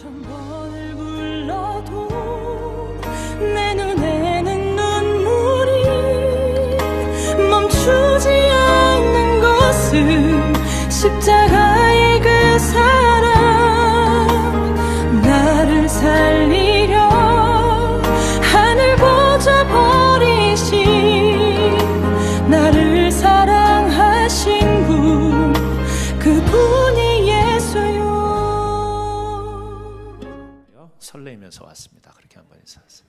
천 번을 불러도 내 눈에는 눈물이 멈추지 않는 것은 십자가의 그 사랑, 나를 살리려 하늘 보좌 버리신, 나를 사랑하신 분, 그분이 예수요. 설레면서 왔습니다. 그렇게 한번 인사하세요.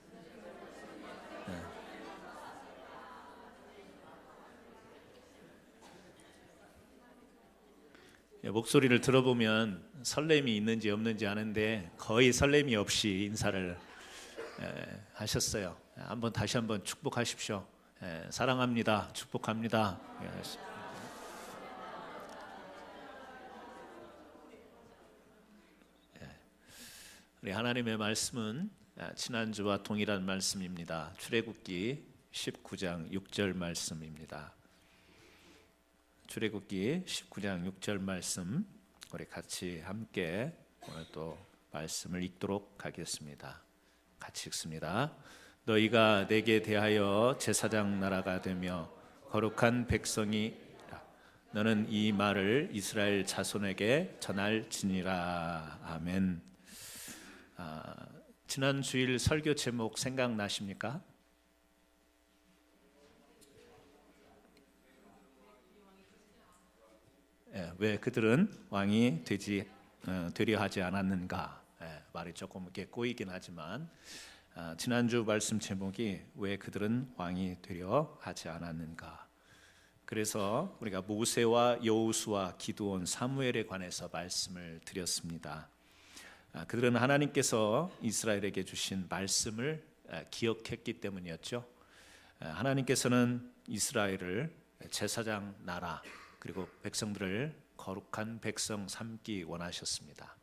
목소리를 들어보면 설렘이 있는지 없는지 아는데 거의 설렘이 없이 인사를 하셨어요. 다시 한번 축복하십시오. 사랑합니다. 축복합니다. 우리 하나님의 말씀은 지난주와 동일한 말씀입니다. 출애굽기 19장 6절 말씀입니다. 출애굽기 19장 6절 말씀, 우리 같이 함께 오늘 또 말씀을 읽도록 하겠습니다. 같이 읽습니다. 너희가 내게 대하여 제사장 나라가 되며 거룩한 백성이라. 너는 이 말을 이스라엘 자손에게 전할지니라. 아멘. 지난 주일 설교 제목 생각나십니까? 왜 그들은 왕이 되려 하지 않았는가? 말이 조금 이렇게 꼬이긴 하지만 지난주 말씀 제목이 왜 그들은 왕이 되려 하지 않았는가? 그래서 우리가 모세와 여호수아, 기드온, 사무엘에 관해서 말씀을 드렸습니다. 그들은 하나님께서 이스라엘에게 주신 말씀을 기억했기 때문이었죠. 하나님께서는 이스라엘을 제사장 나라, 그리고 백성들을 거룩한 백성 삼기 원하셨습니다.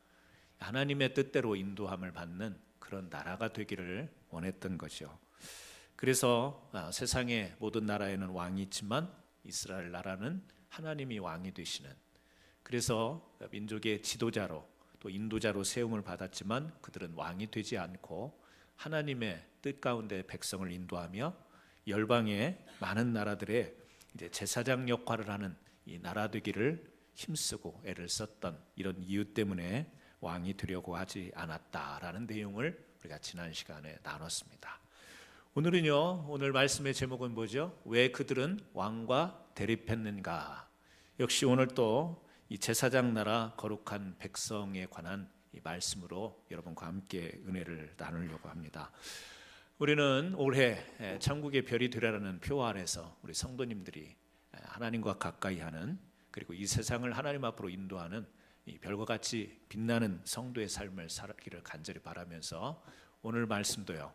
하나님의 뜻대로 인도함을 받는 그런 나라가 되기를 원했던 거죠. 그래서 세상의 모든 나라에는 왕이 있지만 이스라엘 나라는 하나님이 왕이 되시는, 그래서 민족의 지도자로 또 인도자로 세움을 받았지만 그들은 왕이 되지 않고 하나님의 뜻 가운데 백성을 인도하며 열방의 많은 나라들의 이제 제사장 역할을 하는 이 나라 되기를 힘쓰고 애를 썼던 이런 이유 때문에 왕이 되려고 하지 않았다라는 내용을 우리가 지난 시간에 나눴습니다. 오늘은요, 오늘 말씀의 제목은 뭐죠? 왜 그들은 왕과 대립했는가? 역시 오늘 또 이 제사장 나라 거룩한 백성에 관한 이 말씀으로 여러분과 함께 은혜를 나누려고 합니다. 우리는 올해 천국의 별이 되라는 표 아래서 우리 성도님들이 하나님과 가까이 하는, 그리고 이 세상을 하나님 앞으로 인도하는 이 별과 같이 빛나는 성도의 삶을 살기를 간절히 바라면서 오늘 말씀도요,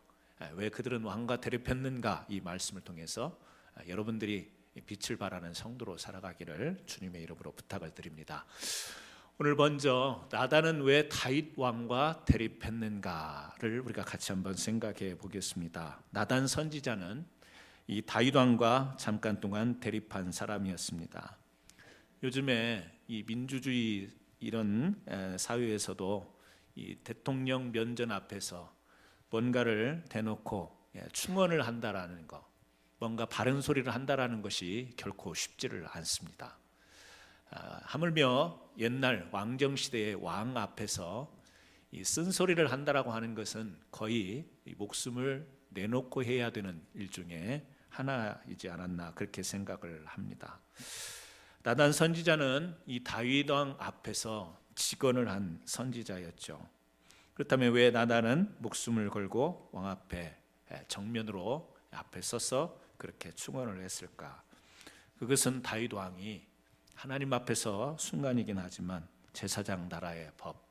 왜 그들은 왕과 대립했는가, 이 말씀을 통해서 여러분들이 빛을 발하는 성도로 살아가기를 주님의 이름으로 부탁을 드립니다. 오늘 먼저 나단은 왜 다윗 왕과 대립했는가를 우리가 같이 한번 생각해 보겠습니다. 나단 선지자는 이 다윗 왕과 잠깐 동안 대립한 사람이었습니다. 요즘에 이 민주주의 이런 사회에서도 이 대통령 면전 앞에서 뭔가를 대놓고 충언을 한다라는 거, 뭔가 바른 소리를 한다라는 것이 결코 쉽지를 않습니다. 하물며 옛날 왕정시대의 왕 앞에서 이 쓴소리를 한다라고 하는 것은 거의 목숨을 내놓고 해야 되는 일 중에 하나이지 않았나, 그렇게 생각을 합니다. 나단 선지자는 이 다윗 왕 앞에서 직언을 한 선지자였죠. 그렇다면 왜 나단은 목숨을 걸고 왕 앞에 정면으로 앞에 서서 그렇게 충언을 했을까? 그것은 다윗 왕이 하나님 앞에서 순간이긴 하지만 제사장 나라의 법,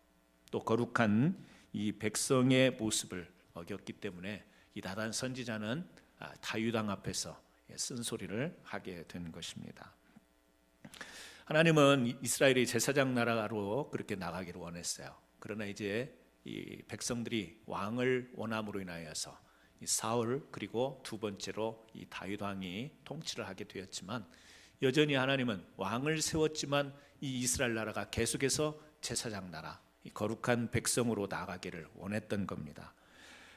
또 거룩한 이 백성의 모습을 어겼기 때문에 이 나단 선지자는 다윗 왕 앞에서 쓴소리를 하게 된 것입니다. 하나님은 이스라엘이 제사장 나라로 그렇게 나가기를 원했어요. 그러나 이제 이 백성들이 왕을 원함으로 인하여서 이 사울, 그리고 두 번째로 이 다윗 왕이 통치를 하게 되었지만 여전히 하나님은 왕을 세웠지만 이 이스라엘 나라가 계속해서 제사장 나라, 거룩한 백성으로 나가기를 원했던 겁니다.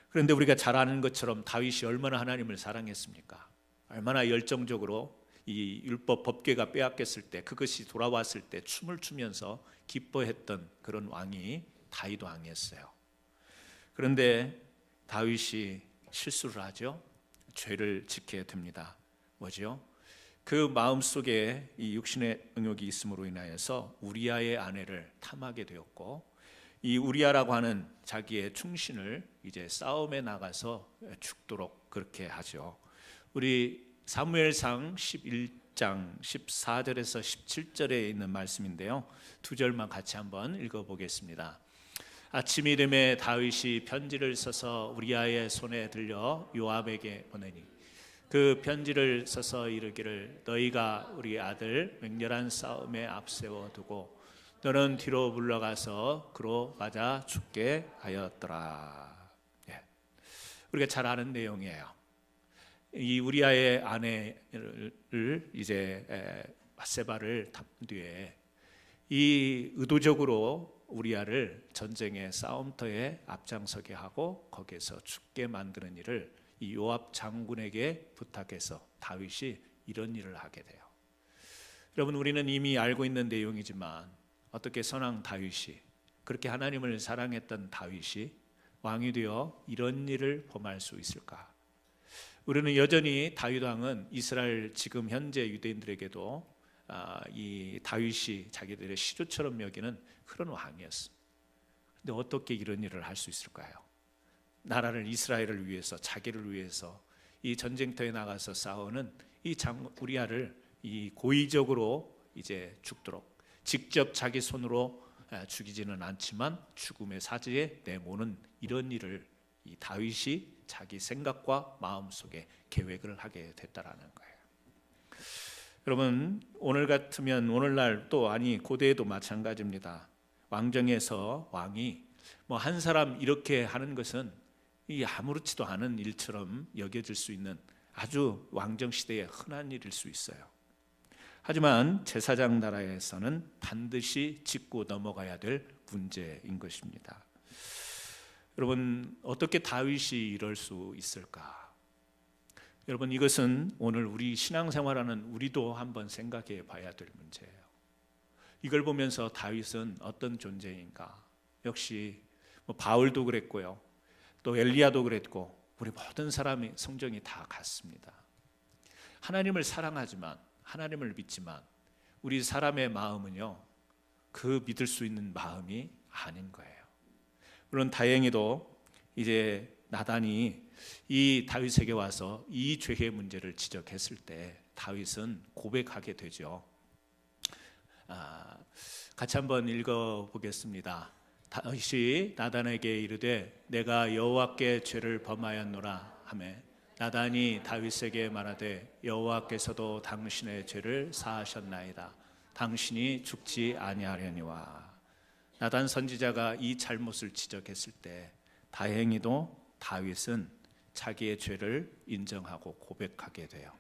그런데 우리가 잘 아는 것처럼 다윗이 얼마나 하나님을 사랑했습니까? 얼마나 열정적으로 이 율법 법궤가 빼앗겼을 때, 그것이 돌아왔을 때 춤을 추면서 기뻐했던 그런 왕이 다윗 왕이었어요. 그런데 다윗이 실수를 하죠. 죄를 짓게 됩니다. 뭐죠? 그 마음속에 이 육신의 응욕이 있음으로 인하여서 우리아의 아내를 탐하게 되었고, 이 우리아라고 하는 자기의 충신을 이제 싸움에 나가서 죽도록 그렇게 하죠. 우리 사무엘상 11장 14절에서 17절에 있는 말씀인데요, 두 절만 같이 한번 읽어보겠습니다. 아침이 되매 다윗이 편지를 써서 우리아의 손에 들려 요압에게 보내니 그 편지를 써서 이르기를, 너희가 우리 아들 맹렬한 싸움에 앞세워 두고 너는 뒤로 물러가서 그로 맞아 죽게 하였더라. 우리가 잘 아는 내용이에요. 이 우리아의 아내를 이제 밧세바를 탄 뒤에 이 의도적으로 우리아를 전쟁의 싸움터에 앞장서게 하고 거기에서 죽게 만드는 일을 이 요압 장군에게 부탁해서 다윗이 이런 일을 하게 돼요. 여러분, 우리는 이미 알고 있는 내용이지만 어떻게 선왕 다윗이, 그렇게 하나님을 사랑했던 다윗이 왕이 되어 이런 일을 범할 수 있을까? 우리는 여전히 다윗 왕은 이스라엘 지금 현재 유대인들에게도 이 다윗이 자기들의 시조처럼 여기는 그런 왕이었습니다. 그런데 어떻게 이런 일을 할 수 있을까요? 나라를, 이스라엘을 위해서, 자기를 위해서 이 전쟁터에 나가서 싸우는 이 우리아를 이 고의적으로 이제 죽도록, 직접 자기 손으로 죽이지는 않지만 죽음의 사지에 내모는 이런 일을 이 다윗이 자기 생각과 마음속에 계획을 하게 됐다라는 거예요. 여러분, 오늘 같으면 오늘날 또 아니 고대에도 마찬가지입니다. 왕정에서 왕이 뭐 한 사람 이렇게 하는 것은 이 아무렇지도 않은 일처럼 여겨질 수 있는 아주 왕정 시대의 흔한 일일 수 있어요. 하지만 제사장 나라에서는 반드시 짚고 넘어가야 될 문제인 것입니다. 여러분, 어떻게 다윗이 이럴 수 있을까? 여러분, 이것은 오늘 우리 신앙생활하는 우리도 한번 생각해 봐야 될 문제예요. 이걸 보면서 다윗은 어떤 존재인가? 역시 뭐 바울도 그랬고요, 또 엘리야도 그랬고, 우리 모든 사람의 성정이 다 같습니다. 하나님을 사랑하지만, 하나님을 믿지만 우리 사람의 마음은요, 그 믿을 수 있는 마음이 아닌 거예요. 물론 다행히도 이제 나단이 이 다윗에게 와서 이 죄의 문제를 지적했을 때 다윗은 고백하게 되죠. 같이 한번 읽어보겠습니다. 다윗이 나단에게 이르되 내가 여호와께 죄를 범하였노라 하며 나단이 다윗에게 말하되 여호와께서도 당신의 죄를 사하셨나이다. 당신이 죽지 아니하려니와. 나단 선지자가 이 잘못을 지적했을 때 다행히도 다윗은 자기의 죄를 인정하고 고백하게 돼요.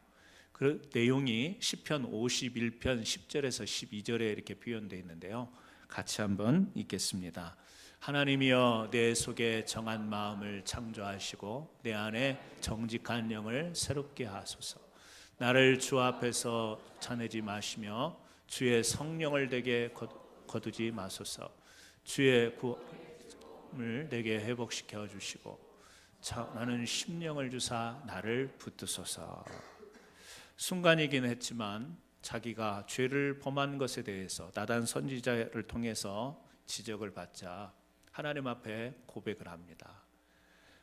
그 내용이 시편 51편 10절에서 12절에 이렇게 표현되어 있는데요, 같이 한번 읽겠습니다. 하나님이여 내 속에 정한 마음을 창조하시고 내 안에 정직한 영을 새롭게 하소서. 나를 주 앞에서 쳐내지 마시며 주의 성령을 내게 거두지 마소서. 주의 구원을 내게 회복시켜 주시고 나는 심령을 주사 나를 붙드소서. 순간이긴 했지만 자기가 죄를 범한 것에 대해서 나단 선지자를 통해서 지적을 받자 하나님 앞에 고백을 합니다.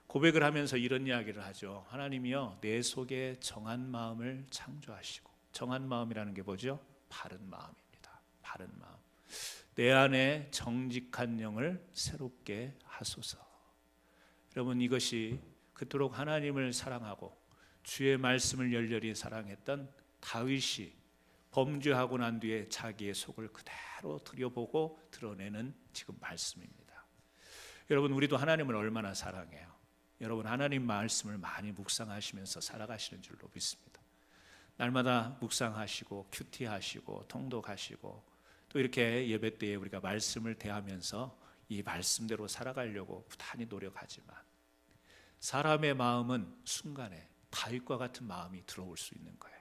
고백을 하면서 이런 이야기를 하죠. 하나님이여 내 속에 정한 마음을 창조하시고, 정한 마음이라는 게 뭐죠? 바른 마음입니다. 바른 마음. 내 안에 정직한 영을 새롭게 하소서. 여러분, 이것이 그토록 하나님을 사랑하고 주의 말씀을 열렬히 사랑했던 다윗이 범죄하고 난 뒤에 자기의 속을 그대로 들여보고 드러내는 지금 말씀입니다. 여러분, 우리도 하나님을 얼마나 사랑해요? 여러분, 하나님 말씀을 많이 묵상하시면서 살아가시는 줄로 믿습니다. 날마다 묵상하시고 큐티하시고 통독하시고 또 이렇게 예배 때에 우리가 말씀을 대하면서 이 말씀대로 살아가려고 부단히 노력하지만 사람의 마음은 순간에 다윗과 같은 마음이 들어올 수 있는 거예요.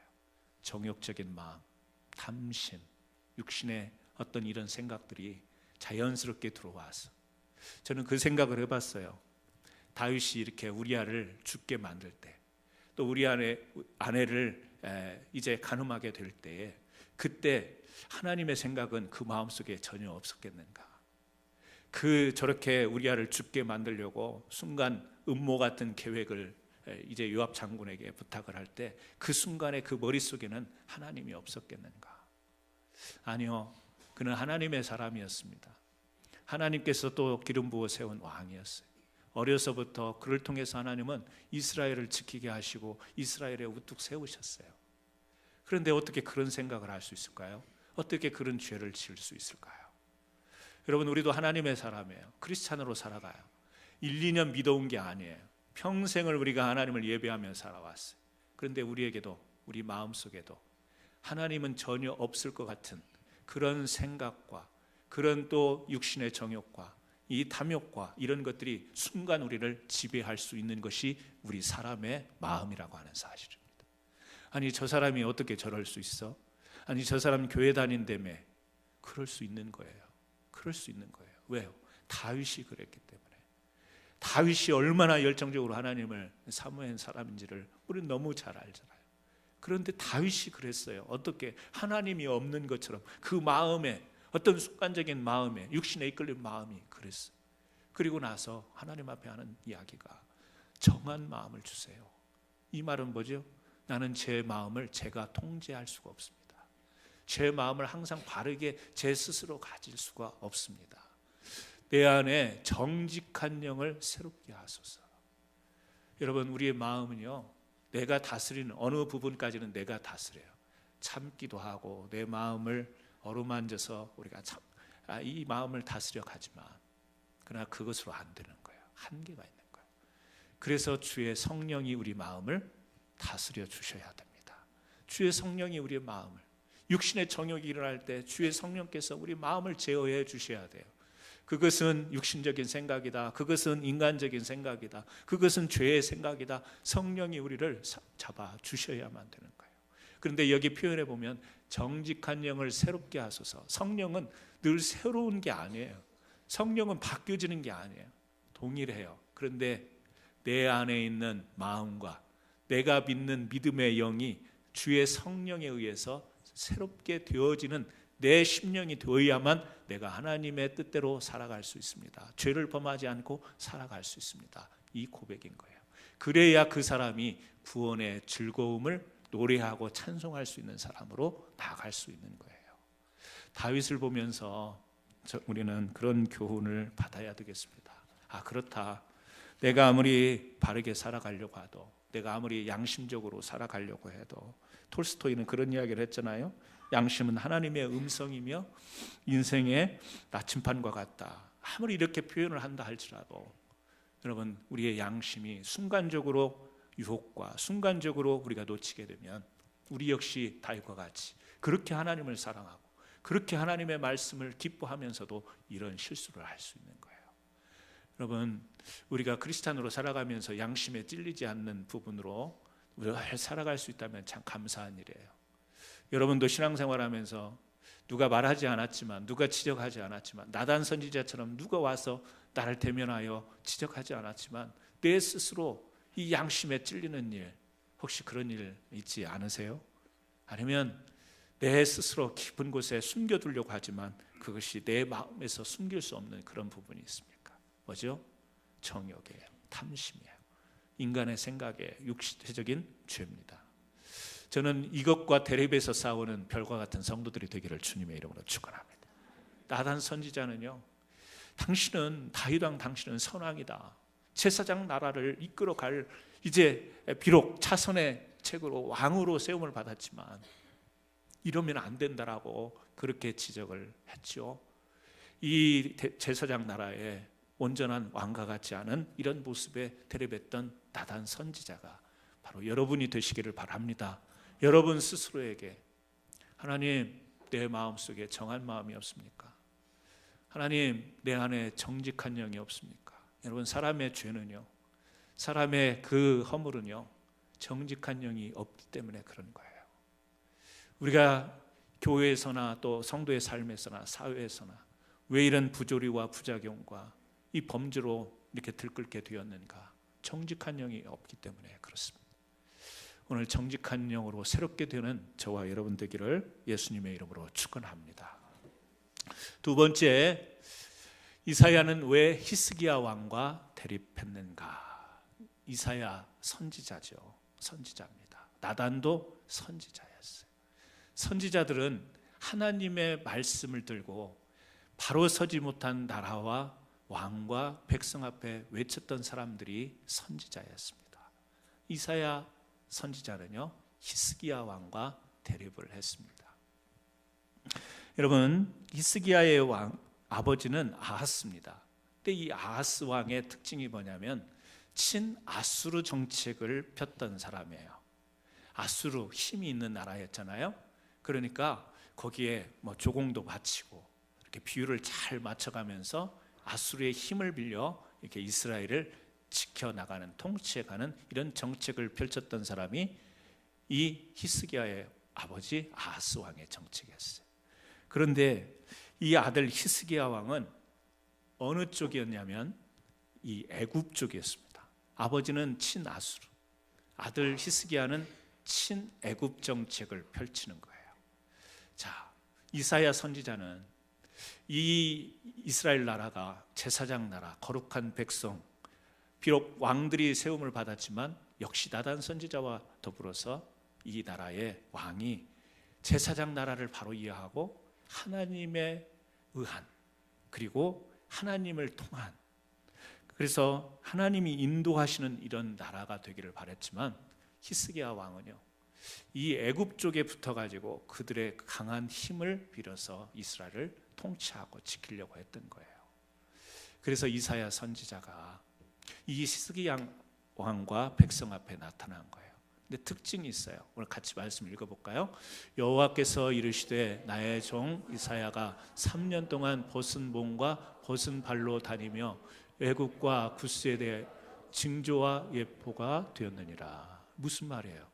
정욕적인 마음, 탐심, 육신의 어떤 이런 생각들이 자연스럽게 들어와서 저는 그 생각을 해봤어요. 다윗이 이렇게 우리아를 죽게 만들 때, 또 우리 아내를 이제 간음하게 될 때에 그때 하나님의 생각은 그 마음속에 전혀 없었겠는가? 저렇게 우리아를 죽게 만들려고 순간 음모 같은 계획을 이제 요압 장군에게 부탁을 할 때 그 순간에 그 머릿속에는 하나님이 없었겠는가? 아니요, 그는 하나님의 사람이었습니다. 하나님께서 또 기름 부어 세운 왕이었어요. 어려서부터 그를 통해서 하나님은 이스라엘을 지키게 하시고 이스라엘에 우뚝 세우셨어요. 그런데 어떻게 그런 생각을 할 수 있을까요? 어떻게 그런 죄를 지을 수 있을까요? 여러분, 우리도 하나님의 사람이에요. 크리스찬으로 살아가요. 1, 2년 믿어온 게 아니에요. 평생을 우리가 하나님을 예배하며 살아왔어요. 그런데 우리에게도, 우리 마음속에도 하나님은 전혀 없을 것 같은 그런 생각과 그런 또 육신의 정욕과 이 탐욕과 이런 것들이 순간 우리를 지배할 수 있는 것이 우리 사람의 마음이라고 하는 사실입니다. 아니, 저 사람이 어떻게 저럴 수 있어? 아니, 저 사람 교회 다닌다며. 그럴 수 있는 거예요. 그럴 수 있는 거예요. 왜요? 다윗이 그랬기 때문에. 다윗이 얼마나 열정적으로 하나님을 사모한 사람인지를 우리는 너무 잘 알잖아요. 그런데 다윗이 그랬어요. 어떻게 하나님이 없는 것처럼 그 마음에, 어떤 순간적인 마음에, 육신에 이끌린 마음이 그랬어요. 그리고 나서 하나님 앞에 하는 이야기가 정한 마음을 주세요. 이 말은 뭐죠? 나는 제 마음을 제가 통제할 수가 없습니다. 제 마음을 항상 바르게 제 스스로 가질 수가 없습니다. 내 안에 정직한 영을 새롭게 하소서. 여러분, 우리의 마음은요, 내가 다스리는 어느 부분까지는 내가 다스려요. 참기도 하고 내 마음을 어루만져서 우리가 이 마음을 다스려 가지만, 그러나 그것으로 안 되는 거예요. 한계가 있는 거예요. 그래서 주의 성령이 우리 마음을 다스려 주셔야 됩니다. 주의 성령이 우리의 마음을, 육신의 정욕이 일어날 때 주의 성령께서 우리 마음을 제어해 주셔야 돼요. 그것은 육신적인 생각이다, 그것은 인간적인 생각이다, 그것은 죄의 생각이다. 성령이 우리를 잡아 주셔야만 되는 거예요. 그런데 여기 표현해 보면 정직한 영을 새롭게 하소서. 성령은 늘 새로운 게 아니에요. 성령은 바뀌어지는 게 아니에요. 동일해요. 그런데 내 안에 있는 마음과 내가 믿는 믿음의 영이 주의 성령에 의해서 새롭게 되어지는 내 심령이 되어야만 내가 하나님의 뜻대로 살아갈 수 있습니다. 죄를 범하지 않고 살아갈 수 있습니다. 이 고백인 거예요. 그래야 그 사람이 구원의 즐거움을 노래하고 찬송할 수 있는 사람으로 나아갈 수 있는 거예요. 다윗을 보면서 우리는 그런 교훈을 받아야 되겠습니다. 아, 그렇다. 내가 아무리 바르게 살아가려고 해도, 내가 아무리 양심적으로 살아가려고 해도, 톨스토이는 그런 이야기를 했잖아요. 양심은 하나님의 음성이며 인생의 나침판과 같다. 아무리 이렇게 표현을 한다 할지라도 여러분, 우리의 양심이 순간적으로 유혹과 순간적으로 우리가 놓치게 되면 우리 역시 다윗과 같이 그렇게 하나님을 사랑하고 그렇게 하나님의 말씀을 기뻐하면서도 이런 실수를 할 수 있는 거예요. 여러분, 우리가 크리스찬으로 살아가면서 양심에 찔리지 않는 부분으로 우리가 살아갈 수 있다면 참 감사한 일이에요. 여러분도 신앙생활하면서 누가 말하지 않았지만, 누가 지적하지 않았지만, 나단 선지자처럼 누가 와서 나를 대면하여 지적하지 않았지만 내 스스로 이 양심에 찔리는 일, 혹시 그런 일 있지 않으세요? 아니면 내 스스로 깊은 곳에 숨겨두려고 하지만 그것이 내 마음에서 숨길 수 없는 그런 부분이 있습니까? 뭐죠? 정욕이에요. 탐심이에요. 인간의 생각에 육체적인 죄입니다. 저는 이것과 대립해서 싸우는 별과 같은 성도들이 되기를 주님의 이름으로 축원합니다. 나단 선지자는요, 당신은 다윗 왕, 당신은 선왕이다. 제사장 나라를 이끌어갈, 이제 비록 차선의 책으로 왕으로 세움을 받았지만 이러면 안 된다라고 그렇게 지적을 했죠. 이 제사장 나라에 온전한 왕과 같지 않은 이런 모습에 대립했던 나단 선지자가 바로 여러분이 되시기를 바랍니다. 여러분 스스로에게 하나님, 내 마음속에 정한 마음이 없습니까? 하나님, 내 안에 정직한 영이 없습니까? 여러분, 사람의 죄는요, 사람의 그 허물은요, 정직한 영이 없기 때문에 그런 거예요. 우리가 교회에서나 또 성도의 삶에서나 사회에서나 왜 이런 부조리와 부작용과 이 범죄로 이렇게 들끓게 되었는가? 정직한 영이 없기 때문에 그렇습니다. 오늘 정직한 영으로 새롭게 되는 저와 여러분 되기를 예수님의 이름으로 축원합니다. 두 번째, 이사야는 왜 히스기야 왕과 대립했는가? 이사야 선지자죠. 선지자입니다. 나단도 선지자였어요. 선지자들은 하나님의 말씀을 들고 바로 서지 못한 나라와 왕과 백성 앞에 외쳤던 사람들이 선지자였습니다. 이사야 선지자는요, 히스기야 왕과 대립을 했습니다. 여러분, 히스기야의 왕 아버지는 아하스입니다. 근데 이 아하스 왕의 특징이 뭐냐면 친아수르 정책을 폈던 사람이에요. 아수르, 힘이 있는 나라였잖아요. 그러니까 거기에 뭐 조공도 바치고 이렇게 비율을 잘 맞춰가면서 아수르의 힘을 빌려 이렇게 이스라엘을 지켜나가는, 통치해가는 이런 정책을 펼쳤던 사람이 이 히스기야의 아버지 아하스 왕의 정책이었어요. 그런데 이 아들 히스기야 왕은 어느 쪽이었냐면 이 애굽 쪽이었습니다. 아버지는 친아수르, 아들 히스기야는 친애굽 정책을 펼치는 거예요. 자, 이사야 선지자는 이 이스라엘 나라가 제사장 나라, 거룩한 백성, 비록 왕들이 세움을 받았지만 역시 나단 선지자와 더불어서 이 나라의 왕이 제사장 나라를 바로 이해하고 하나님에 의한, 그리고 하나님을 통한, 그래서 하나님이 인도하시는 이런 나라가 되기를 바랬지만 히스기야 왕은요, 이 애굽 쪽에 붙어가지고 그들의 강한 힘을 빌어서 이스라엘을 통치하고 지키려고 했던 거예요. 그래서 이사야 선지자가 이 히스기야 왕과 백성 앞에 나타난 거예요. 근데 특징이 있어요. 오늘 같이 말씀 읽어볼까요? 여호와께서 이르시되 나의 종 이사야가 3년 동안 벗은 몸과 벗은 발로 다니며 애굽과 구스에 대해 징조와 예포가 되었느니라. 무슨 말이에요?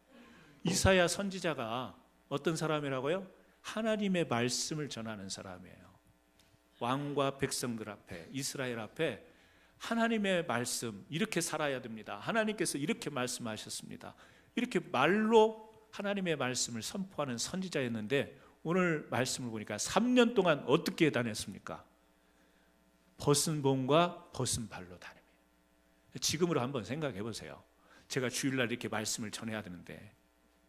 이사야 선지자가 어떤 사람이라고요? 하나님의 말씀을 전하는 사람이에요. 왕과 백성들 앞에, 이스라엘 앞에 하나님의 말씀, 이렇게 살아야 됩니다. 하나님께서 이렇게 말씀하셨습니다. 이렇게 말로 하나님의 말씀을 선포하는 선지자였는데 오늘 말씀을 보니까 3년 동안 어떻게 다녔습니까? 벗은 몸과 벗은 발로 다닙니다. 지금으로 한번 생각해 보세요. 제가 주일날 이렇게 말씀을 전해야 되는데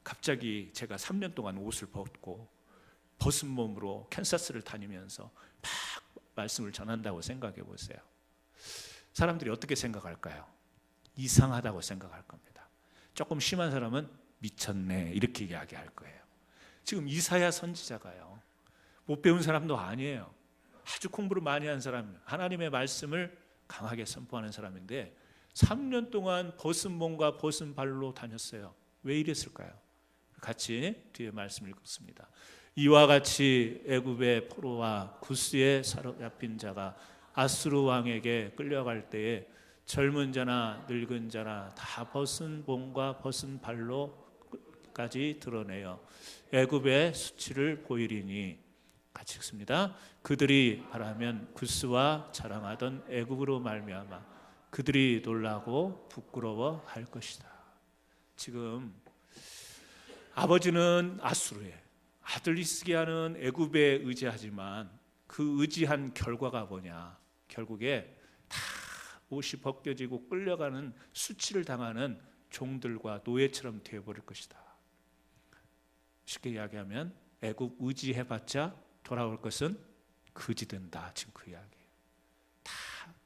갑자기 제가 3년 동안 옷을 벗고 벗은 몸으로 캔사스를 다니면서 막 말씀을 전한다고 생각해 보세요. 사람들이 어떻게 생각할까요? 이상하다고 생각할 겁니다. 조금 심한 사람은 미쳤네 이렇게 이야기할 거예요. 지금 이사야 선지자가요, 못 배운 사람도 아니에요. 아주 공부를 많이 한 사람, 하나님의 말씀을 강하게 선포하는 사람인데 3년 동안 벗은 몸과 벗은 발로 다녔어요. 왜 이랬을까요? 같이 뒤에 말씀 읽습니다. 이와 같이 애굽의 포로와 구스에 사로잡힌 자가 아수르 왕에게 끌려갈 때에 젊은 자나 늙은 자나 다 벗은 몸과 벗은 발로까지 드러내어 애굽의 수치를 보이리니, 같이 읽습니다. 그들이 바라면 구스와 자랑하던 애굽으로 말미암아 그들이 놀라고 부끄러워할 것이다. 지금 아버지는 아수르에, 아들 히스기야는 애굽에 의지하지만 그 의지한 결과가 뭐냐? 결국에 다 옷이 벗겨지고 끌려가는, 수치를 당하는 종들과 노예처럼 되어버릴 것이다. 쉽게 이야기하면 애굽 의지해봤자 돌아올 것은 거지된다. 지금 그 이야기예요. 다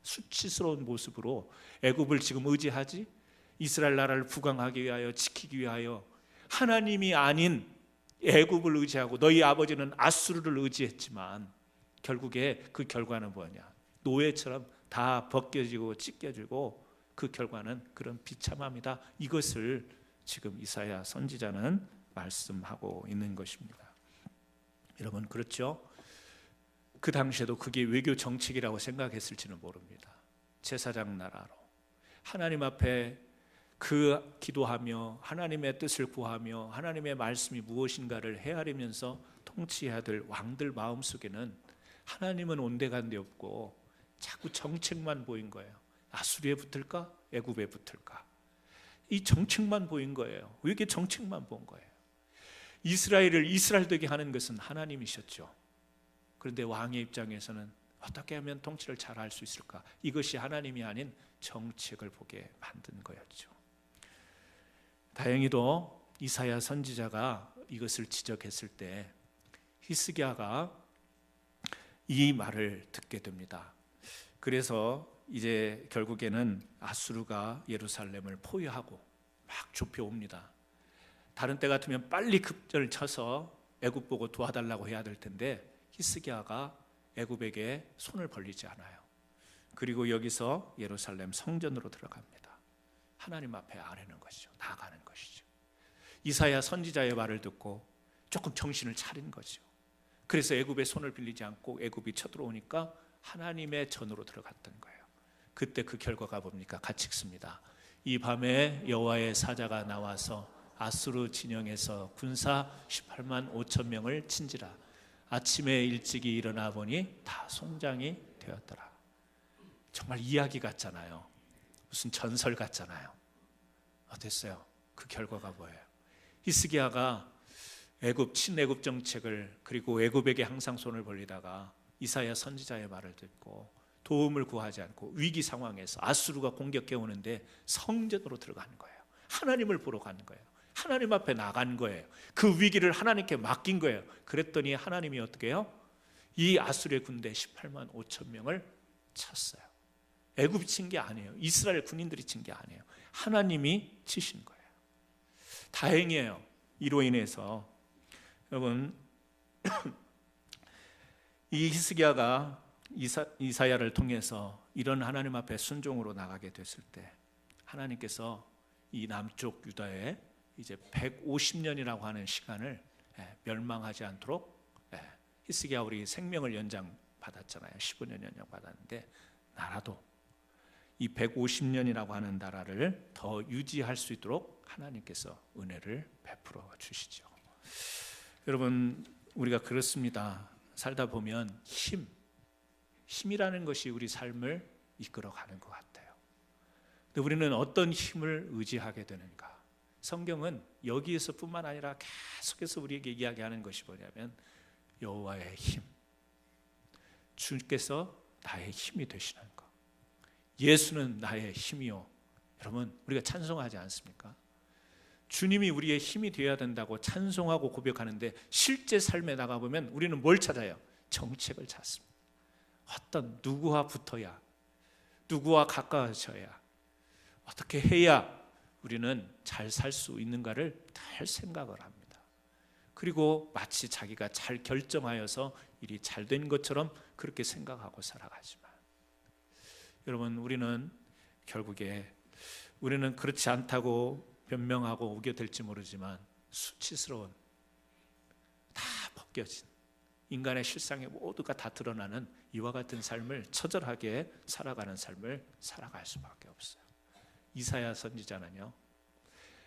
수치스러운 모습으로 애굽을 지금 의지하지, 이스라엘 나라를 부강하기 위하여, 지키기 위하여 하나님이 아닌 애굽을 의지하고 너희 아버지는 아수르를 의지했지만 결국에 그 결과는 뭐냐? 노예처럼 다 벗겨지고 찢겨지고 그 결과는 그런 비참함이다. 이것을 지금 이사야 선지자는 말씀하고 있는 것입니다. 여러분, 그렇죠? 그 당시에도 그게 외교 정책이라고 생각했을지는 모릅니다. 제사장 나라로 하나님 앞에 그 기도하며 하나님의 뜻을 구하며 하나님의 말씀이 무엇인가를 헤아리면서 통치해야 될 왕들 마음속에는 하나님은 온데간데 없고 자꾸 정책만 보인 거예요. 아수르에 붙을까? 애굽에 붙을까? 이 정책만 보인 거예요. 왜 이렇게 정책만 본 거예요? 이스라엘을 이스라엘 되게 하는 것은 하나님이셨죠. 그런데 왕의 입장에서는 어떻게 하면 통치를 잘 할 수 있을까? 이것이 하나님이 아닌 정책을 보게 만든 거였죠. 다행히도 이사야 선지자가 이것을 지적했을 때 히스기야가 이 말을 듣게 됩니다. 그래서 이제 결국에는 아수르가 예루살렘을 포위하고 막 좁혀옵니다. 다른 때 같으면 빨리 급전을 쳐서 애굽 보고 도와달라고 해야 될 텐데 히스기야가 애굽에게 손을 벌리지 않아요. 그리고 여기서 예루살렘 성전으로 들어갑니다. 하나님 앞에 아뢰는 것이죠. 나아가는 것이죠. 이사야 선지자의 말을 듣고 조금 정신을 차린 거죠. 그래서 애굽에 손을 빌리지 않고 애굽이 쳐들어오니까 하나님의 전으로 들어갔던 거예요. 그때 그 결과가 뭡니까? 같이 읽습니다. 이 밤에 여호와의 사자가 나와서 아수르 진영에서 군사 18만 5천 명을 친지라. 아침에 일찍이 일어나 보니 다 송장이 되었더라. 정말 이야기 같잖아요. 무슨 전설 같잖아요. 어땠어요? 그 결과가 뭐예요? 히스기야가 애굽 친애굽 정책을 그리고 애굽에게 항상 손을 벌리다가 이사야 선지자의 말을 듣고 도움을 구하지 않고 위기 상황에서 아수르가 공격해 오는데 성전으로 들어가는 거예요. 하나님을 보러 가는 거예요. 하나님 앞에 나간 거예요. 그 위기를 하나님께 맡긴 거예요. 그랬더니 하나님이 어떻게 해요? 이 아수르의 군대 18만 5천 명을 쳤어요. 애굽이 친 게 아니에요. 이스라엘 군인들이 친 게 아니에요. 하나님이 치신 거예요. 다행이에요. 이로 인해서 여러분 이 히스기야가 이사야를 통해서 이런 하나님 앞에 순종으로 나가게 됐을 때 하나님께서 이 남쪽 유다에 이제 150년이라고 하는 시간을 멸망하지 않도록 히스기야 우리 생명을 연장 받았잖아요. 15년 연장 받았는데 나라도 이 150년이라고 하는 나라를 더 유지할 수 있도록 하나님께서 은혜를 베풀어 주시죠. 여러분 우리가 그렇습니다. 살다 보면 힘이라는 것이 우리 삶을 이끌어가는 것 같아요. 근데 우리는 어떤 힘을 의지하게 되는가? 성경은 여기에서뿐만 아니라 계속해서 우리에게 이야기하는 것이 뭐냐면 여호와의 힘, 주께서 나의 힘이 되시는 것. 예수는 나의 힘이요. 여러분 우리가 찬송하지 않습니까? 주님이 우리의 힘이 되어야 된다고 찬송하고 고백하는데 실제 삶에 나가보면 우리는 뭘 찾아요? 정책을 찾습니다. 어떤 누구와 붙어야, 누구와 가까워져야, 어떻게 해야 우리는 잘 살 수 있는가를 늘 생각을 합니다. 그리고 마치 자기가 잘 결정하여서 일이 잘 된 것처럼 그렇게 생각하고 살아가지만 여러분 우리는 결국에 우리는 그렇지 않다고 변명하고 우겨댈지 모르지만 수치스러운 다 벗겨진 인간의 실상의 모두가 다 드러나는 이와 같은 삶을 처절하게 살아가는 삶을 살아갈 수밖에 없어요. 이사야 선지자는요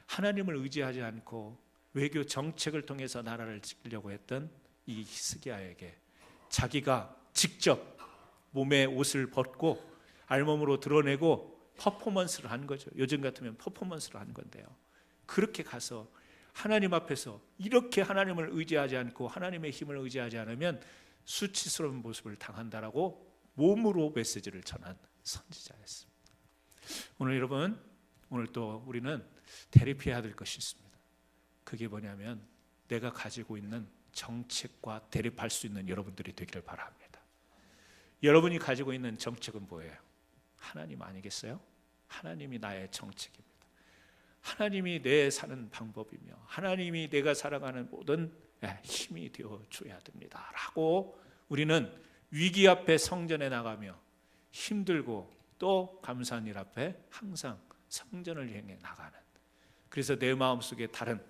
하나님을 의지하지 않고 외교 정책을 통해서 나라를 지키려고 했던 이 히스기야에게 자기가 직접 몸에 옷을 벗고 알몸으로 드러내고 퍼포먼스를 한 거죠. 요즘 같으면 퍼포먼스를 한 건데요. 그렇게 가서 하나님 앞에서 이렇게 하나님을 의지하지 않고 하나님의 힘을 의지하지 않으면 수치스러운 모습을 당한다라고 몸으로 메시지를 전한 선지자였습니다. 오늘 여러분, 오늘 또 우리는 대립해야 될 것이 있습니다. 그게 뭐냐면 내가 가지고 있는 정책과 대립할 수 있는 여러분들이 되기를 바랍니다. 여러분이 가지고 있는 정책은 뭐예요? 하나님 아니겠어요? 하나님이 나의 정책입니다. 하나님이 내 사는 방법이며 하나님이 내가 살아가는 모든 힘이 되어줘야 됩니다 라고 우리는 위기 앞에 성전에 나가며 힘들고 또 감사한 일 앞에 항상 성전을 향해 나가는, 그래서 내 마음속에 다른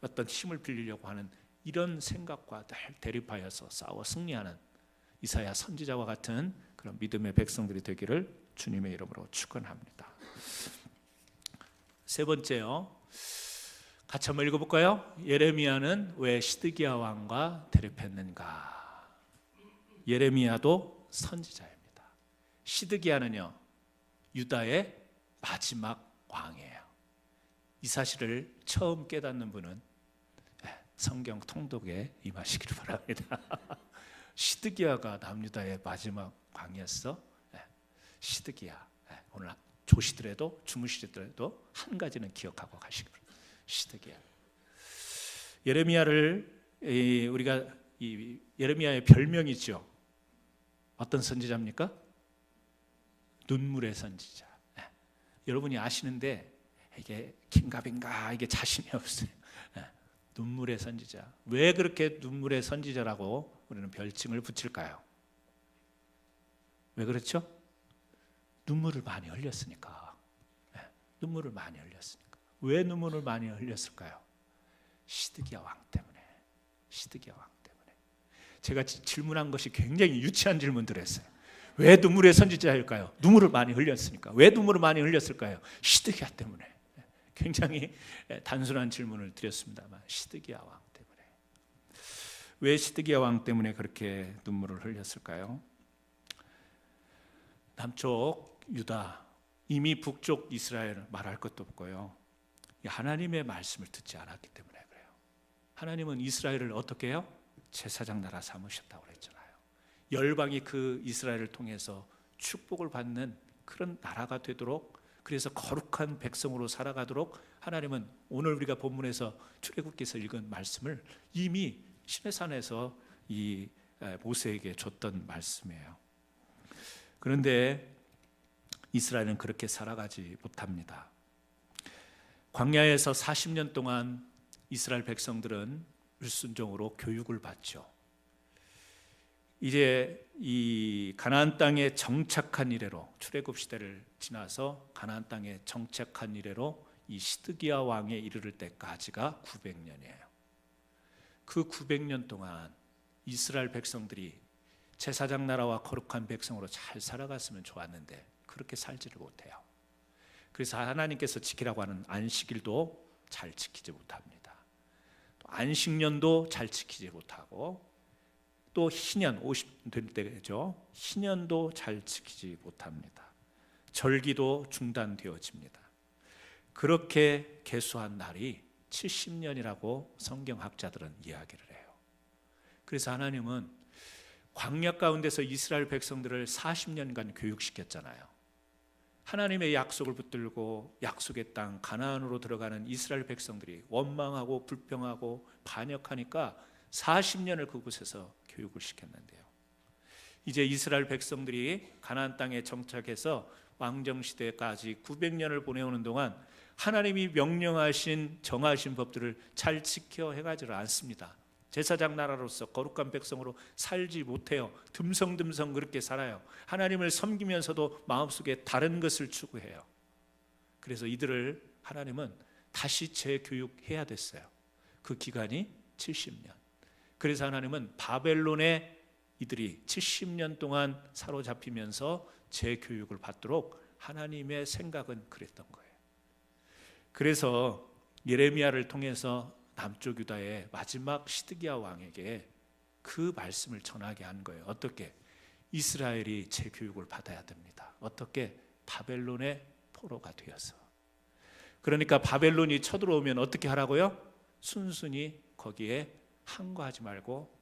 어떤 힘을 빌리려고 하는 이런 생각과 늘 대립하여서 싸워 승리하는 이 이사야 선지자와 같은 그런 믿음의 백성들이 되기를 주님의 이름으로 축원합니다. 세 번째요, 같이 한번 읽어볼까요? 예레미야는 왜 시드기야 왕과 대립했는가? 예레미야도 선지자입니다. 시드기야는요, 유다의 마지막 왕이에요. 이 사실을 처음 깨닫는 분은 성경 통독에 임하시기를 바랍니다. 시드기야가 남유다의 마지막 왕이었어. 시드기야. 오늘 조시더라도 주무시더라도 한 가지는 기억하고 가시기 바랍니다. 시드기야. 예레미야를 우리가 이 예레미야의 별명이죠. 어떤 선지자입니까? 눈물의 선지자. 여러분이 아시는데 이게 긴가민가 이게 자신이 없어요. 눈물의 선지자. 왜 그렇게 눈물의 선지자라고 우리는 별칭을 붙일까요? 왜 그렇죠? 눈물을 많이 흘렸으니까. 눈물을 많이 흘렸으니까. 왜 눈물을 많이 흘렸을까요? 시드기야 왕 때문에. 시드기야 왕 때문에. 제가 질문한 것이 굉장히 유치한 질문들을 했어요. 왜 눈물의 선지자일까요? 눈물을 많이 흘렸으니까. 왜 눈물을 많이 흘렸을까요? 시드기야 때문에. 굉장히 단순한 질문을 드렸습니다만 시드기야 왕 때문에. 왜 시드기야 왕 때문에 그렇게 눈물을 흘렸을까요? 남쪽 유다, 이미 북쪽 이스라엘 말할 것도 없고요. 하나님의 말씀을 듣지 않았기 때문에 그래요. 하나님은 이스라엘을 어떻게 해요? 제사장 나라 삼으셨다고 그랬잖아요. 열방이 그 이스라엘을 통해서 축복을 받는 그런 나라가 되도록, 그래서 거룩한 백성으로 살아가도록 하나님은 오늘 우리가 본문에서 출애굽기에서 읽은 말씀을 이미 시내산에서 이 모세에게 줬던 말씀이에요. 그런데 이스라엘은 그렇게 살아가지 못합니다. 광야에서 40년 동안 이스라엘 백성들은 불순종으로 교육을 받죠. 이제 이 가나안 땅에 정착한 이래로, 출애굽 시대를 지나서 가나안 땅에 정착한 이래로 이 시드기야 왕에 이르를 때까지가 900년이에요. 그 900년 동안 이스라엘 백성들이 제사장 나라와 거룩한 백성으로 잘 살아갔으면 좋았는데 그렇게 살지를 못해요. 그래서 하나님께서 지키라고 하는 안식일도 잘 지키지 못합니다. 또 안식년도 잘 지키지 못하고, 또 희년 50 될 때죠. 희년도 잘 지키지 못합니다. 절기도 중단되어집니다. 그렇게 계수한 날이 70년이라고 성경학자들은 이야기를 해요. 그래서 하나님은 광야 가운데서 이스라엘 백성들을 40년간 교육시켰잖아요. 하나님의 약속을 붙들고 약속의 땅 가나안으로 들어가는 이스라엘 백성들이 원망하고 불평하고 반역하니까 40년을 그곳에서 교육을 시켰는데요. 이제 이스라엘 백성들이 가나안 땅에 정착해서 왕정시대까지 900년을 보내오는 동안 하나님이 명령하신 정하신 법들을 잘 지켜 해가지를 않습니다. 제사장 나라로서 거룩한 백성으로 살지 못해요. 듬성듬성 그렇게 살아요. 하나님을 섬기면서도 마음속에 다른 것을 추구해요. 그래서 이들을 하나님은 다시 재교육해야 됐어요. 그 기간이 70년. 그래서 하나님은 바벨론에 이들이 70년 동안 사로잡히면서 재교육을 받도록 하나님의 생각은 그랬던 거예요. 그래서 예레미야를 통해서 남쪽 유다의 마지막 시드기야 왕에게 그 말씀을 전하게 한 거예요. 어떻게? 이스라엘이 재교육을 받아야 됩니다. 어떻게? 바벨론의 포로가 되어서. 그러니까 바벨론이 쳐들어오면 어떻게 하라고요? 순순히 거기에 항거하지 말고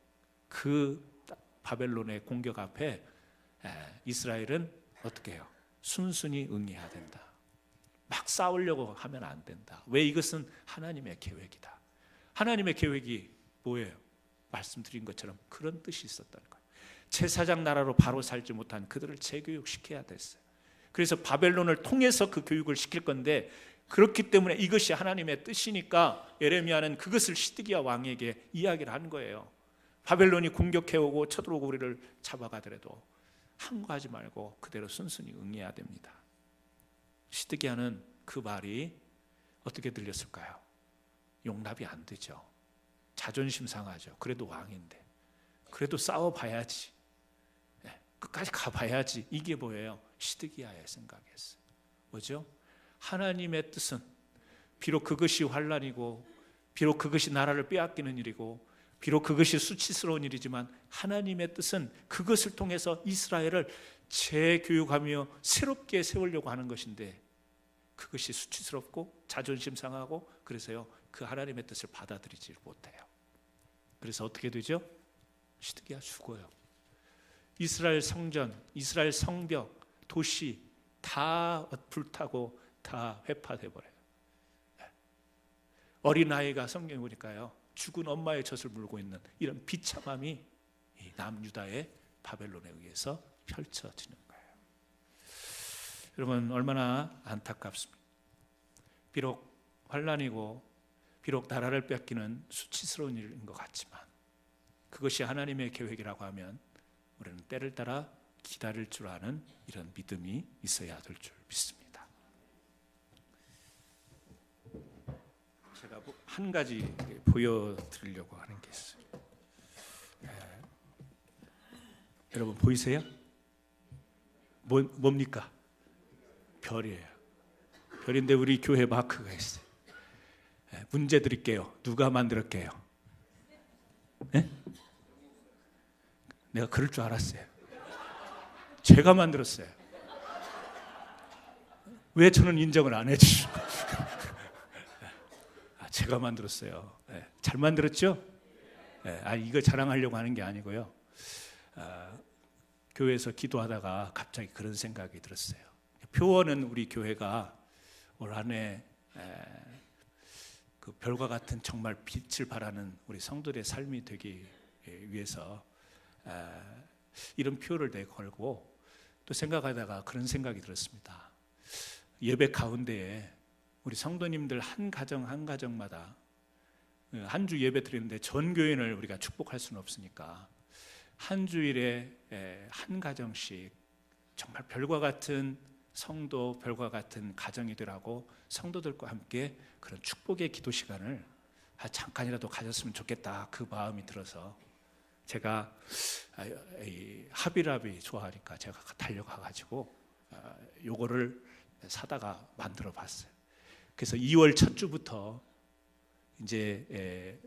그 바벨론의 공격 앞에 이스라엘은 어떻게 해요? 순순히 응해야 된다. 막 싸우려고 하면 안 된다. 왜? 이것은 하나님의 계획이다. 하나님의 계획이 뭐예요? 말씀드린 것처럼 그런 뜻이 있었다는 거예요. 제사장 나라로 바로 살지 못한 그들을 재교육시켜야 됐어요. 그래서 바벨론을 통해서 그 교육을 시킬 건데, 그렇기 때문에 이것이 하나님의 뜻이니까 예레미야는 그것을 시드기야 왕에게 이야기를 한 거예요. 바벨론이 공격해오고 쳐들어오고 우리를 잡아가더라도 항거하지 말고 그대로 순순히 응해야 됩니다. 시드기야는 그 말이 어떻게 들렸을까요? 용납이 안 되죠. 자존심 상하죠. 그래도 왕인데, 그래도 싸워봐야지. 끝까지 가봐야지. 이게 뭐예요? 시드기야의 생각이었어요. 뭐죠? 하나님의 뜻은 비록 그것이 환난이고 비록 그것이 나라를 빼앗기는 일이고 비록 그것이 수치스러운 일이지만 하나님의 뜻은 그것을 통해서 이스라엘을 재교육하며 새롭게 세우려고 하는 것인데 그것이 수치스럽고 자존심 상하고 그래서요 그 하나님의 뜻을 받아들이지 못해요. 그래서 어떻게 되죠? 시드기야 죽어요. 이스라엘 성전, 이스라엘 성벽, 도시 다 불타고 다 회파돼 버려요. 어린아이가 성경에 보니까요 죽은 엄마의 젖을 물고 있는 이런 비참함이 이 남유다의 바벨론에 의해서 펼쳐지는 거예요. 여러분 얼마나 안타깝습니까? 비록 환난이고 비록 나라를 뺏기는 수치스러운 일인 것 같지만 그것이 하나님의 계획이라고 하면 우리는 때를 따라 기다릴 줄 아는 이런 믿음이 있어야 될 줄 믿습니다. 제가 한 가지 보여드리려고 하는 게 있어요. 여러분 보이세요? 뭡니까? 별이에요. 별인데 우리 교회 마크가 있어요. 문제 드릴게요. 누가 만들었게요? 네? 내가 그럴 줄 알았어요. 제가 만들었어요. 왜 저는 인정을 안 해주시고? 제가 만들었어요. 잘 만들었죠? 이거 자랑하려고 하는 게 아니고요. 교회에서 기도하다가 갑자기 그런 생각이 들었어요. 표원은 우리 교회가 올 한해 그 별과 같은 정말 빛을 발하는 우리 성도들의 삶이 되기 위해서 이런 표를 내걸고 또 생각하다가 그런 생각이 들었습니다. 예배 가운데에 우리 성도님들 한 가정 한 가정마다 한 주 예배 드리는데 전 교인을 우리가 축복할 수는 없으니까 한 주일에 한 가정씩 정말 별과 같은 성도, 별과 같은 가정이들하고 성도들과 함께 그런 축복의 기도 시간을 잠깐이라도 가졌으면 좋겠다 그 마음이 들어서 제가 하비라비 좋아하니까 제가 달려가가지고 요거를 사다가 만들어 봤어요. 그래서 2월 첫 주부터 이제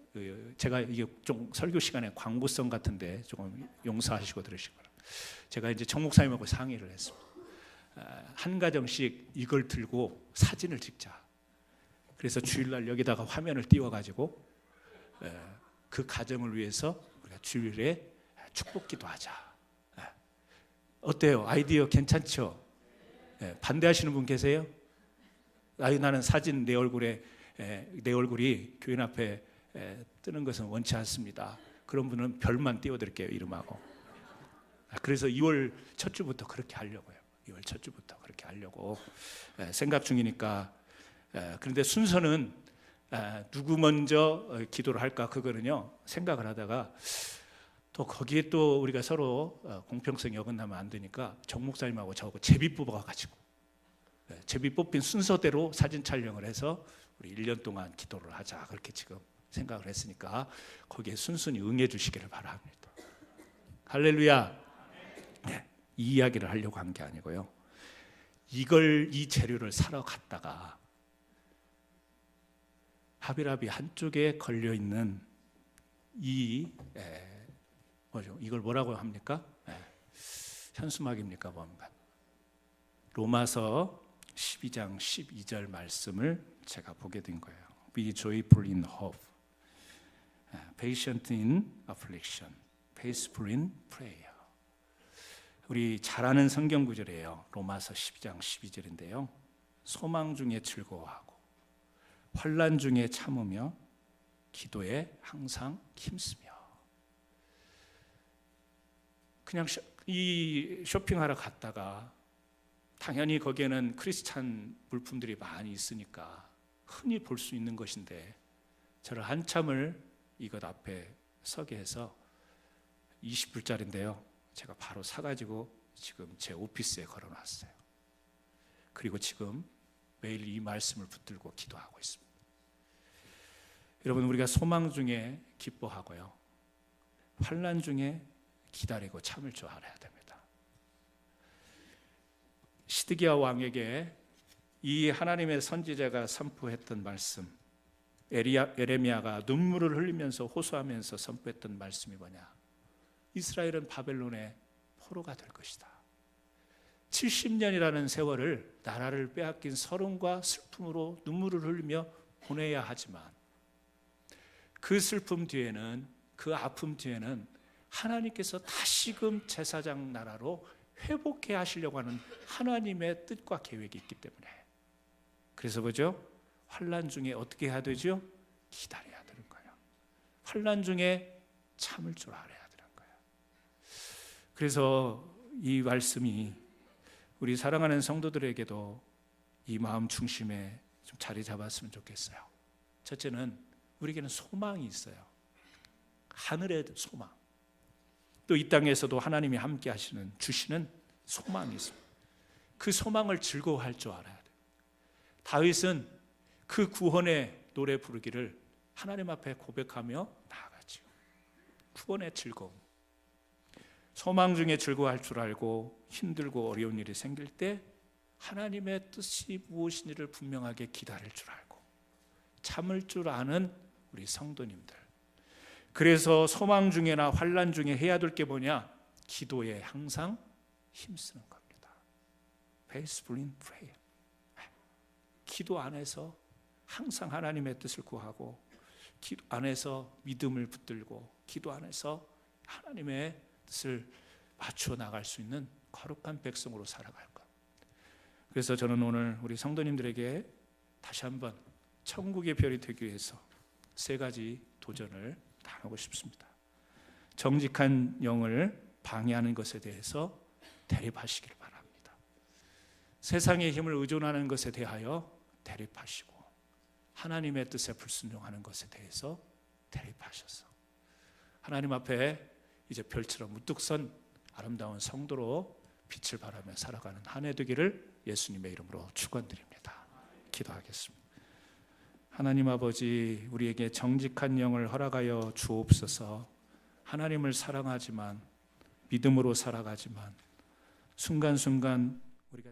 제가 이게 좀 설교 시간에 광고성 같은데 조금 용서하시고 들으시기 바랍니다. 제가 이제 정 목사님하고 상의를 했습니다. 한 가정씩 이걸 들고 사진을 찍자. 그래서 주일날 여기다가 화면을 띄워가지고 그 가정을 위해서 우리가 주일에 축복기도 하자. 어때요? 아이디어 괜찮죠? 반대하시는 분 계세요? 나는 사진 내 얼굴이 교인 앞에 뜨는 것은 원치 않습니다. 그런 분은 별만 띄워드릴게요, 이름하고. 그래서 2월 첫 주부터 그렇게 하려고요. 2월 첫 주부터 그렇게 하려고 생각 중이니까. 그런데 순서는 누구 먼저 기도를 할까 그거는요 생각을 하다가 또 거기에 또 우리가 서로 공평성이 어긋나면 안 되니까 정 목사님하고 저하고 제비 뽑아가지고 제비 뽑힌 순서대로 사진 촬영을 해서 우리 1년 동안 기도를 하자 그렇게 지금 생각을 했으니까 거기에 순순히 응해 주시기를 바랍니다. 할렐루야. 이 이야기를 하려고 한 게 아니고요. 이 재료를 사러 갔다가 하비라비 한쪽에 걸려 있는 뭐죠? 이걸 뭐라고 합니까? 현수막입니까? 뭔가? 로마서 12장 12절 말씀을 제가 보게 된 거예요. Be joyful in hope, patient in affliction, faithful in prayer. 우리 잘 아는 성경 구절이에요. 로마서 12장 12절인데요. 소망 중에 즐거워하고 환난 중에 참으며 기도에 항상 힘쓰며. 그냥 이 쇼핑하러 갔다가 당연히 거기에는 크리스찬 물품들이 많이 있으니까 흔히 볼 수 있는 것인데 저를 한참을 이것 앞에 서게 해서 20불짜리인데요. 제가 바로 사가지고 지금 제 오피스에 걸어놨어요. 그리고 지금 매일 이 말씀을 붙들고 기도하고 있습니다. 여러분 우리가 소망 중에 기뻐하고요. 환난 중에 기다리고 참을 줄 알아야 됩니다. 시드기야 왕에게 이 하나님의 선지자가 선포했던 말씀, 에레미야가 눈물을 흘리면서 호소하면서 선포했던 말씀이 뭐냐? 이스라엘은 바벨론의 포로가 될 것이다. 70년이라는 세월을 나라를 빼앗긴 서름과 슬픔으로 눈물을 흘리며 보내야 하지만 그 슬픔 뒤에는, 그 아픔 뒤에는 하나님께서 다시금 제사장 나라로 회복해 하시려고 하는 하나님의 뜻과 계획이 있기 때문에, 그래서 뭐죠? 환난 중에 어떻게 해야 되죠? 기다려야 되는 거예요. 환난 중에 참을 줄 알아야 되는 거예요. 그래서 이 말씀이 우리 사랑하는 성도들에게도 이 마음 중심에 좀 자리 잡았으면 좋겠어요. 첫째는 우리에게는 소망이 있어요. 하늘의 소망. 또 이 땅에서도 하나님이 함께 하시는, 주시는 소망이 있습니다. 그 소망을 즐거워할 줄 알아야 돼요. 다윗은 그 구원의 노래 부르기를 하나님 앞에 고백하며 나아가죠. 구원의 즐거움. 소망 중에 즐거워할 줄 알고 힘들고 어려운 일이 생길 때 하나님의 뜻이 무엇인지를 분명하게 기다릴 줄 알고 참을 줄 아는 우리 성도님들. 그래서 소망 중에나 환난 중에 해야 될 게 뭐냐? 기도에 항상 힘쓰는 겁니다. Faithful in prayer. 기도 안에서 항상 하나님의 뜻을 구하고, 기도 안에서 믿음을 붙들고, 기도 안에서 하나님의 뜻을 맞추어 나갈 수 있는 거룩한 백성으로 살아갈 것. 그래서 저는 오늘 우리 성도님들에게 다시 한번 천국의 별이 되기 위해서 3가지 도전을 당하고 싶습니다. 정직한 영을 방해하는 것에 대해서 대립하시길 바랍니다. 세상의 힘을 의존하는 것에 대하여 대립하시고, 하나님의 뜻에 불순종하는 것에 대해서 대립하셔서 하나님 앞에 이제 별처럼 우뚝 선 아름다운 성도로 빛을 발하며 살아가는 한 해 되기를 예수님의 이름으로 축원드립니다. 기도하겠습니다. 하나님 아버지, 우리에게 정직한 영을 허락하여 주옵소서. 하나님을 사랑하지만, 믿음으로 살아가지만 순간순간 우리가